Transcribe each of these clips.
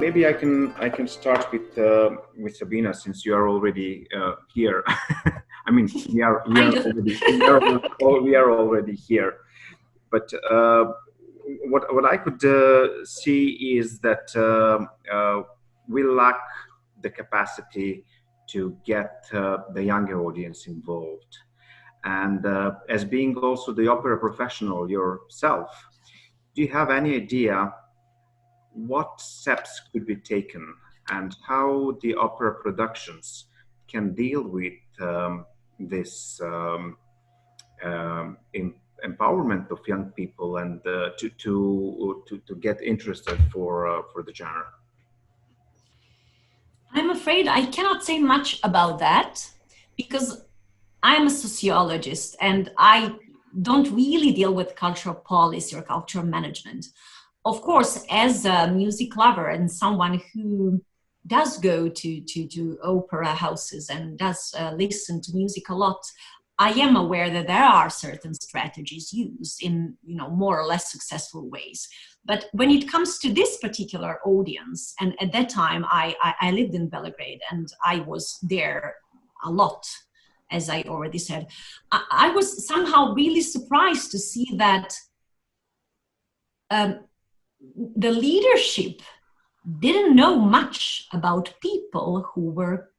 maybe I can start with Sabina, since you are already here. I mean, we are already here. But what I could see is that we lack the capacity to get the younger audience involved. And as being also the opera professional yourself, do you have any idea what steps could be taken and how the opera productions can deal with this empowerment of young people and to get interested for the genre? I'm afraid I cannot say much about that, because I'm a sociologist and I don't really deal with cultural policy or cultural management. Of course, as a music lover and someone who does go to opera houses and does listen to music a lot, I am aware that there are certain strategies used in, more or less successful ways. But when it comes to this particular audience, and at that time I lived in Belgrade and I was there a lot, as I already said, I was somehow really surprised to see that the leadership didn't know much about people who were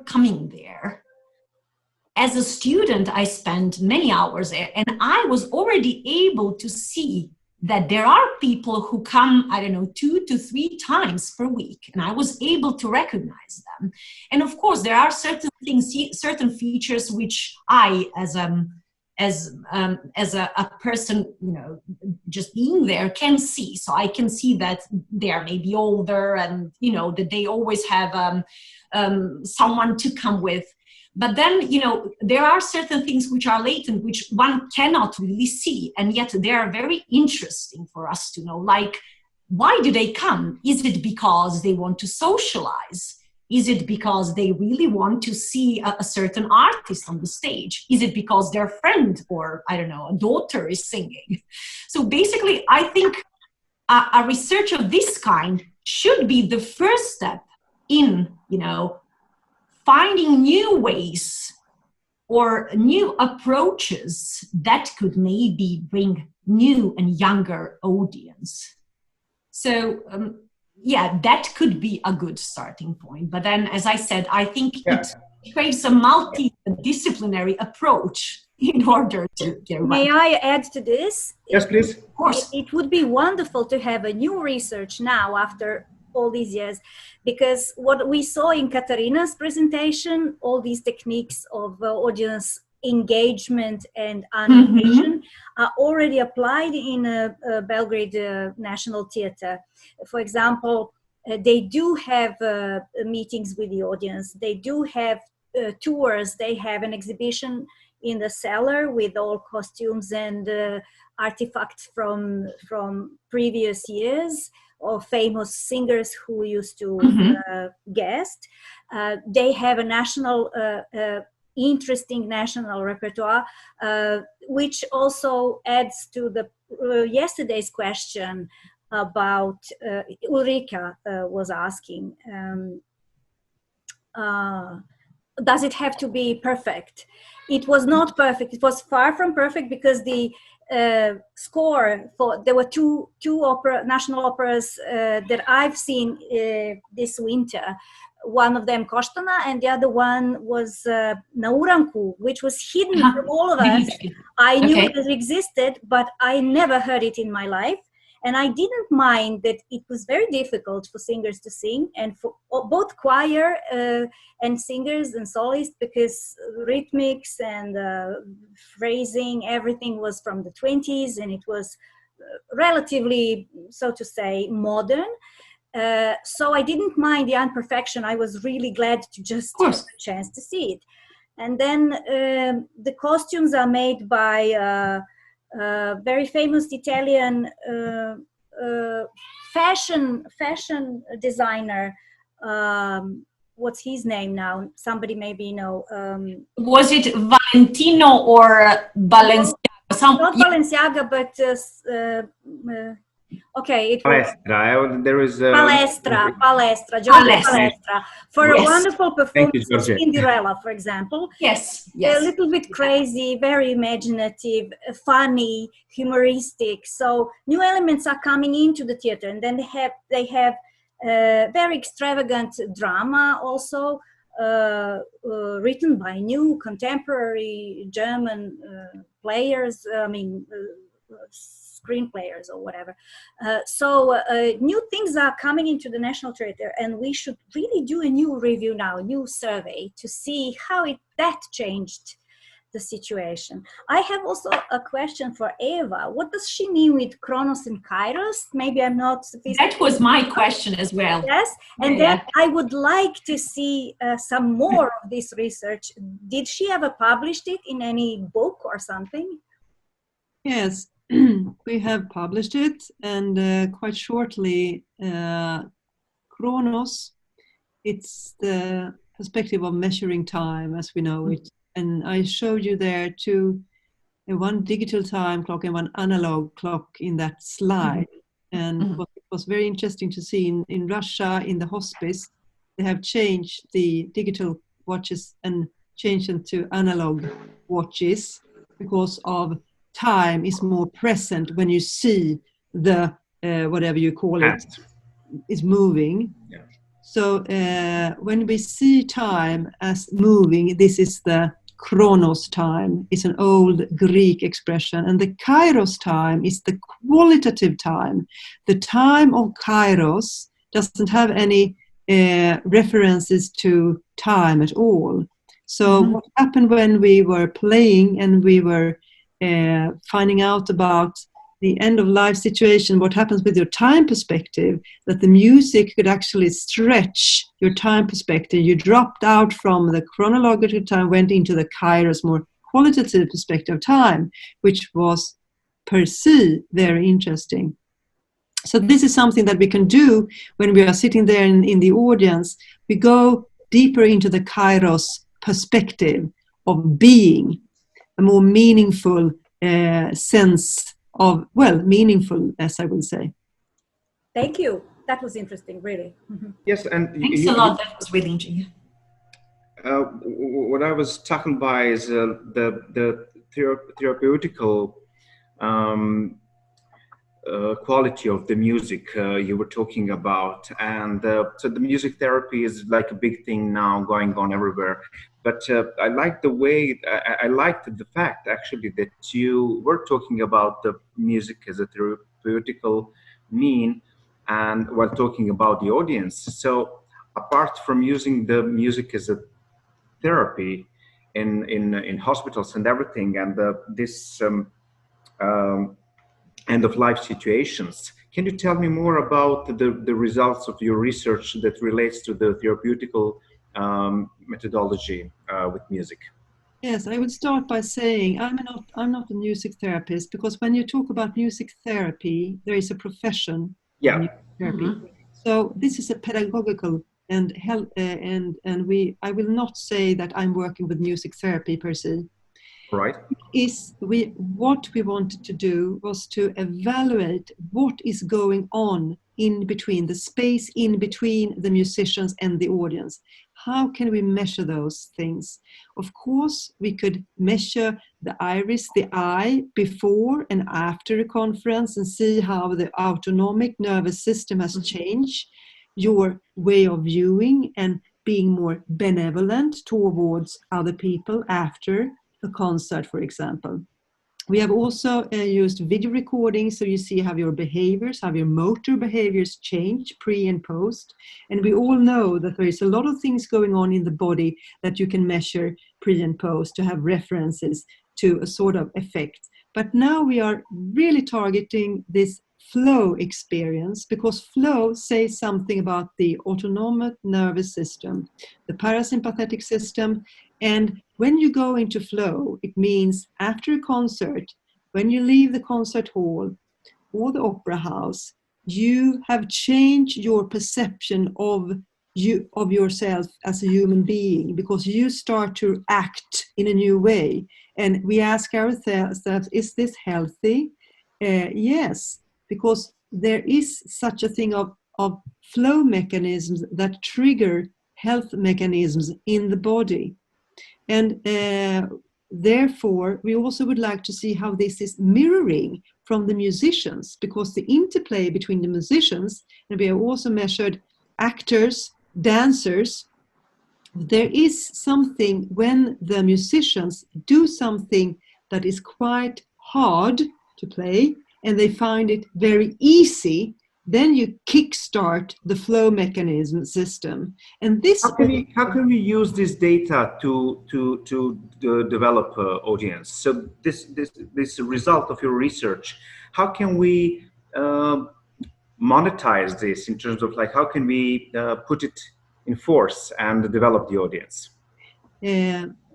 coming there. As a student, I spent many hours there, and I was already able to see that there are people who come, 2 to 3 times per week, and I was able to recognize them. And of course, there are certain things, certain features which I, as a person, just being there, can see. So I can see that they are maybe older, and that they always have someone to come with. But then, there are certain things which are latent, which one cannot really see, and yet they are very interesting for us to know. Like, why do they come? Is it because they want to socialize? Is it because they really want to see a certain artist on the stage? Is it because their friend or, a daughter is singing? So basically, I think a research of this kind should be the first step in, finding new ways or new approaches that could maybe bring new and younger audience. So, that could be a good starting point. But then, as I said, I think it creates a multidisciplinary approach in order to get right. May I add to this? Yes, please. Of course. It would be wonderful to have a new research now after all these years, because what we saw in Katarina's presentation, all these techniques of audience engagement and animation are already applied in Belgrade National Theatre. For example, they do have meetings with the audience. They do have tours. They have an exhibition in the cellar with all costumes and artifacts from previous years, or famous singers who used to guest. They have a national, interesting national repertoire, which also adds to the yesterday's question about Ulrika was asking. Does it have to be perfect? It was not perfect. It was far from perfect, because the score there were two national operas that I've seen this winter. One of them Koštana, and the other one was Nauranku, which was hidden from all of us. I knew it existed, but I never heard it in my life. And I didn't mind that it was very difficult for singers to sing, and for both choir and singers and soloists, because rhythmics and phrasing, everything was from the 20s, and it was relatively, so to say, modern. So I didn't mind the imperfection. I was really glad to just have a chance to see it. And then the costumes are made by very famous Italian fashion designer. What's his name now? Somebody maybe know. Was it Valentino or Balenciaga? Not Balenciaga, but Okay, it was Palestra. There is Giorgio Palestra, for a wonderful performance of Georgia. Cinderella, for example. Yes. A little bit crazy, very imaginative, funny, humoristic. So new elements are coming into the theater, and then they have very extravagant drama also, written by new contemporary German players. Screen players or whatever. So new things are coming into the National Theatre, and we should really do a new review now, a new survey to see how that changed the situation. I have also a question for Eva. What does she mean with Chronos and Kairos? Maybe I'm not sophisticated. That was my question as well. Yes, and then I would like to see some more of this research. Did she ever published it in any book or something? Yes. We have published it, and quite shortly, Chronos, it's the perspective of measuring time as we know it. And I showed you there one digital time clock and one analog clock in that slide. And what was very interesting to see in Russia, in the hospice, they have changed the digital watches and changed them to analog watches because of time is more present when you see the whatever you call it is moving. Yeah. So when we see time as moving, this is the chronos time. It's an old Greek expression, and the kairos time is the qualitative time. The time of kairos doesn't have any references to time at all. So what happened when we were playing and we were finding out about the end of life situation, what happens with your time perspective, that the music could actually stretch your time perspective. You dropped out from the chronological time, went into the kairos, more qualitative perspective of time, which was per se very interesting. So this is something that we can do when we are sitting there in the audience. We go deeper into the kairos perspective of being, a more meaningful sense of, meaningful, as I would say. Thank you. That was interesting, really. Yes, and thanks a lot. That was really interesting. What I was talking about is the therapeutical quality of the music you were talking about, and so the music therapy is like a big thing now going on everywhere. But I like the way, I liked the fact actually that you were talking about the music as a therapeutical mean, and while talking about the audience. So apart from using the music as a therapy in hospitals and everything, and this end of life situations, can you tell me more about the results of your research that relates to the therapeutical methodology with music? Yes, I would start by saying I'm not a music therapist, because when you talk about music therapy, there is a profession. Yeah. Music therapy. So this is a pedagogical and I will not say that I'm working with music therapy per se. Right. What we wanted to do was to evaluate what is going on in between, the space in between the musicians and the audience. How can we measure those things? Of course, we could measure the iris, the eye, before and after a conference and see how the autonomic nervous system has changed, your way of viewing and being more benevolent towards other people after a concert, for example. We have also used video recording, so you see how your behaviors, how your motor behaviors change pre and post. And we all know that there is a lot of things going on in the body that you can measure pre and post to have references to a sort of effect. But now we are really targeting this flow experience, because flow says something about the autonomic nervous system, the parasympathetic system. And when you go into flow, it means after a concert, when you leave the concert hall or the opera house, you have changed your perception of yourself as a human being, because you start to act in a new way. And we ask ourselves, is this healthy? Yes, because there is such a thing of flow mechanisms that trigger health mechanisms in the body. And therefore, we also would like to see how this is mirroring from the musicians, because the interplay between the musicians, and we have also measured actors, dancers, there is something when the musicians do something that is quite hard to play and they find it very easy, then you kickstart the flow mechanism system. And this how can we use this data to develop audience? So this result of your research, how can we monetize this in terms of like how can we put it in force and develop the audience?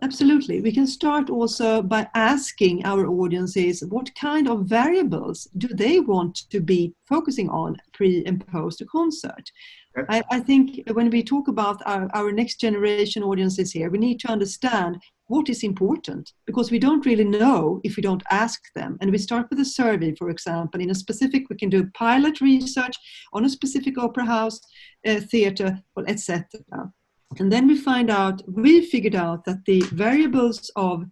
Absolutely. We can start also by asking our audiences what kind of variables do they want to be focusing on pre and post a concert. Okay. I think when we talk about our next generation audiences here, we need to understand what is important, because we don't really know if we don't ask them. And we start with a survey, for example, in a specific, we can do pilot research on a specific opera house, theater, etc. And then we figured out that the variables of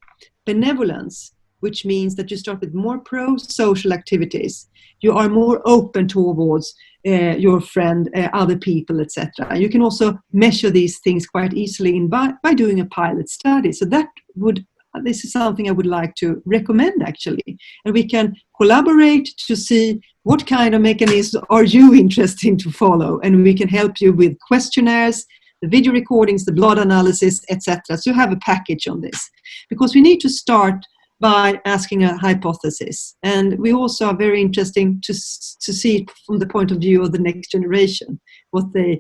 benevolence, which means that you start with more pro-social activities, you are more open towards your friend, other people, etc. You can also measure these things quite easily by doing a pilot study. So this is something I would like to recommend, actually. And we can collaborate to see what kind of mechanisms are you interested to follow, and we can help you with questionnaires, the video recordings, the blood analysis, etc. So you have a package on this, because we need to start by asking a hypothesis. And we also are very interesting to see it from the point of view of the next generation, what they